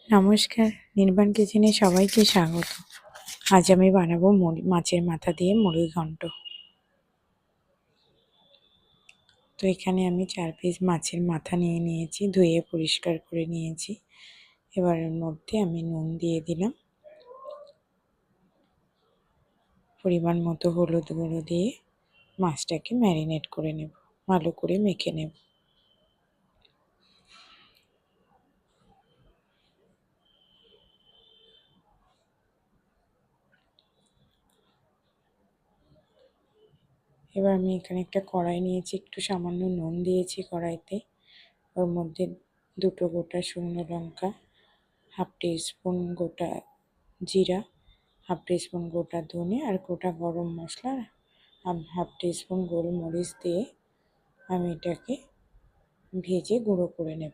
নমস্কার, নির্বাণ কিচেনে সবাইকে স্বাগত। আজ আমি বানাবো মাছের মাথা দিয়ে মুরগি ঘন্ট। তো এখানে আমি 4 পিস মাছের মাথা নিয়ে নিয়েছি, ধুয়ে পরিষ্কার করে নিয়েছি। এবার এর মধ্যে আমি নুন দিয়ে দিলাম, পরিমাণ মতো হলুদ গুঁড়ো দিয়ে মাছটাকে ম্যারিনেট করে নেব, ভালো করে মেখে নেব। এবার আমি এখানে একটা কড়াই নিয়েছি, একটু সামান্য নুন দিয়েছি কড়াইতে। ওর মধ্যে 2 গোটা শুকনো লঙ্কা, হাফ টিস্পুন গোটা জিরা, হাফ টিস্পুন গোটা ধনে আর গোটা গরম মশলা, হাফ টিস্পুন গোলমরিচ দিয়ে আমি এটাকে ভেজে গুঁড়ো করে নেব।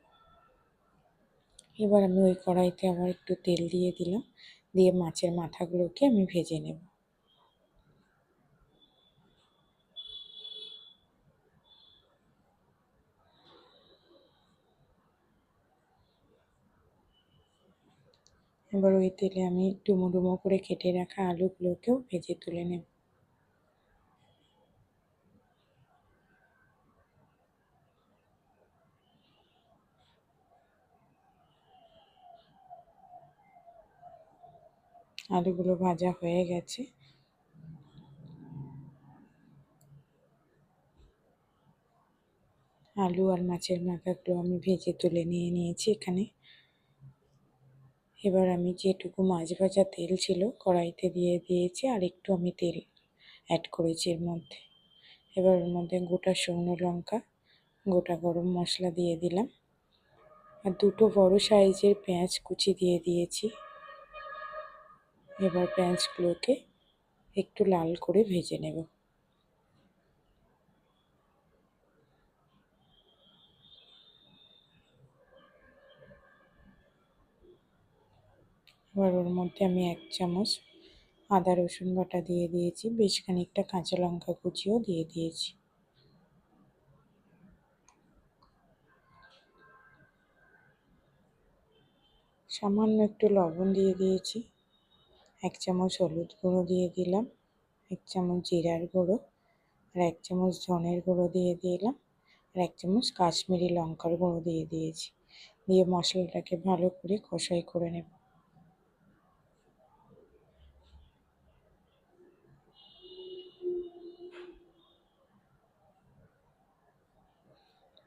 এবার আমি ওই কড়াইতে আবার একটু তেল দিয়ে দিলাম, দিয়ে মাছের মাথাগুলোকে আমি ভেজে নেব। এবার ওই তেলে আমি ডুমো ডুমো করে কেটে রাখা আলুগুলোকেও ভেজে তুলে নেব। আলুগুলো ভাজা হয়ে গেছে। আলু আর মাছের মাথাগুলো আমি ভেজে তুলে নিয়েছি এখানে। এবার আমি যেটুকু মাছ ভাজা তেল ছিল কড়াইতে দিয়ে দিয়েছি, আর একটু আমি তেল অ্যাড করেছি এর মধ্যে। এবার এর মধ্যে গোটা শুকনো লঙ্কা, গোটা গরম মশলা দিয়ে দিলাম, আর 2 বড় সাইজের পেঁয়াজ কুচি দিয়ে দিয়েছি। এবার পেঁয়াজগুলোকে একটু লাল করে ভেজে নেব। এবার ওর মধ্যে আমি 1 চামচ আদা রসুন বাটা দিয়ে দিয়েছি, বেশ খানিকটা কাঁচা লঙ্কা কুচিও দিয়ে দিয়েছি। সামান্য একটু লবণ দিয়ে দিয়েছি, 1 চামচ হলুদ গুঁড়ো দিয়ে দিলাম, 1 চামচ জিরার গুঁড়ো, আর 1 চামচ ধনের গুঁড়ো দিয়ে দিলাম, আর 1 চামচ কাশ্মীরি লঙ্কার গুঁড়ো দিয়ে দিয়েছি। দিয়ে মশলাটাকে ভালো করে কষাই করে নেব।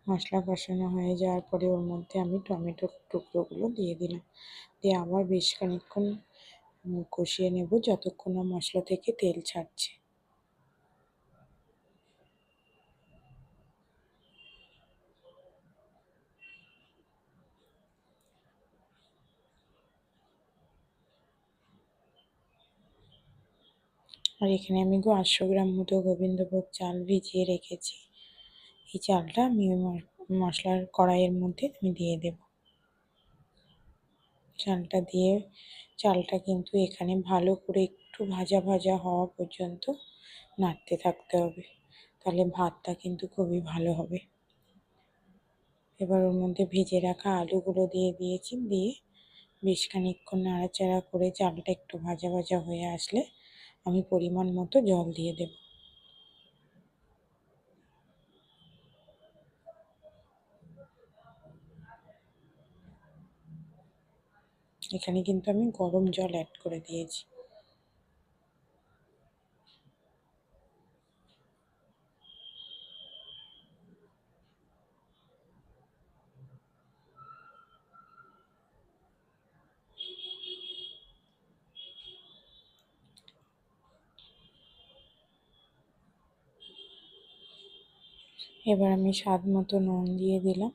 মশলা কষানো হয়ে যাওয়ার পরে ওর মধ্যে আমি টমেটোর টুকরোগুলো দিয়ে দিলাম, দিয়ে আবার বেশ খানিকক্ষণ কষিয়ে নেব যতক্ষণ না মশলা থেকে তেল ছাড়ছে। আর এখানে আমি 800 গ্রাম মতো গোবিন্দভোগ চাল ভিজিয়ে রেখেছি। এই চালটা আমি মশলার কড়াইয়ের মধ্যে আমি দিয়ে দেব। চালটা কিন্তু এখানে ভালো করে একটু ভাজা ভাজা হওয়া পর্যন্ত নাড়তে থাকতে হবে, তাহলে ভাতটা কিন্তু খুবই ভালো হবে। এবার ওর মধ্যে ভেজে রাখা আলুগুলো দিয়ে দিয়েছি, দিয়ে বেশ খানিকক্ষণ নাড়াচাড়া করে চালটা একটু ভাজা ভাজা হয়ে আসলে আমি পরিমাণ মতো জল দিয়ে দেব। এখানে কিন্তু আমি গরম জল অ্যাড করে দিয়েছি। এবার আমি স্বাদ মতো নুন দিয়ে দিলাম,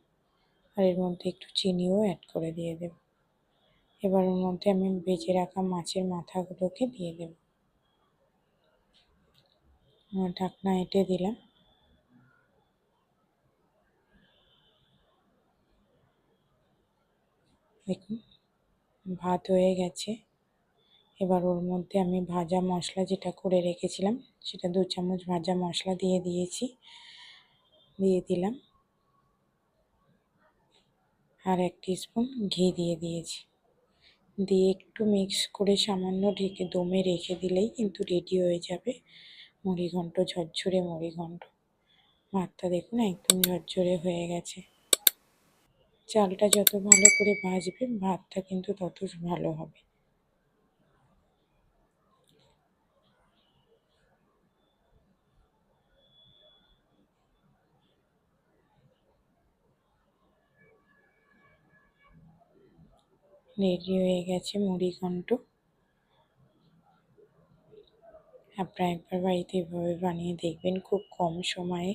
আর এর মধ্যে একটু চিনিও অ্যাড করে দিয়ে দেব। এবার ওর মধ্যে আমি ভেজে রাখা মাছের মাথাগুলোকে দিয়ে দেব। ঢাকনা এঁটে দিলাম। দেখুন ভাত হয়ে গেছে। এবার ওর মধ্যে আমি ভাজা মশলা যেটা করে রেখেছিলাম সেটা 2 চামচ ভাজা মশলা দিয়ে দিলাম, আর 1 টিস্পুন ঘি দিয়ে দিয়েছি। দিয়ে একটু মিক্স করে সামান্য ঢেকে দমে রেখে দিলেই কিন্তু রেডি হয়ে যাবে মুড়িঘণ্ট, ঝরঝরে মুড়িঘণ্ট। ভাতটা দেখুন একদম ঝরঝরে হয়ে গেছে। চালটা যত ভালো করে ভাজবে ভাতটা কিন্তু তত ভালো হবে। রেডি হয়ে গেছে মুড়িঘণ্ট। আপনারা একবার বাড়িতে এভাবে বানিয়ে দেখবেন, খুব কম সময়ে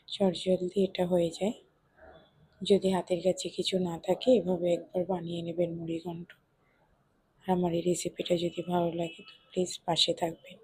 চটজলদি এটা হয়ে যায়। যদি হাতের কাছে কিছু না থাকে এভাবে একবার বানিয়ে নেবেন মুড়িঘণ্ট। আর আমার এই রেসিপিটা যদি ভালো লাগে তো প্লিজ পাশে থাকবেন।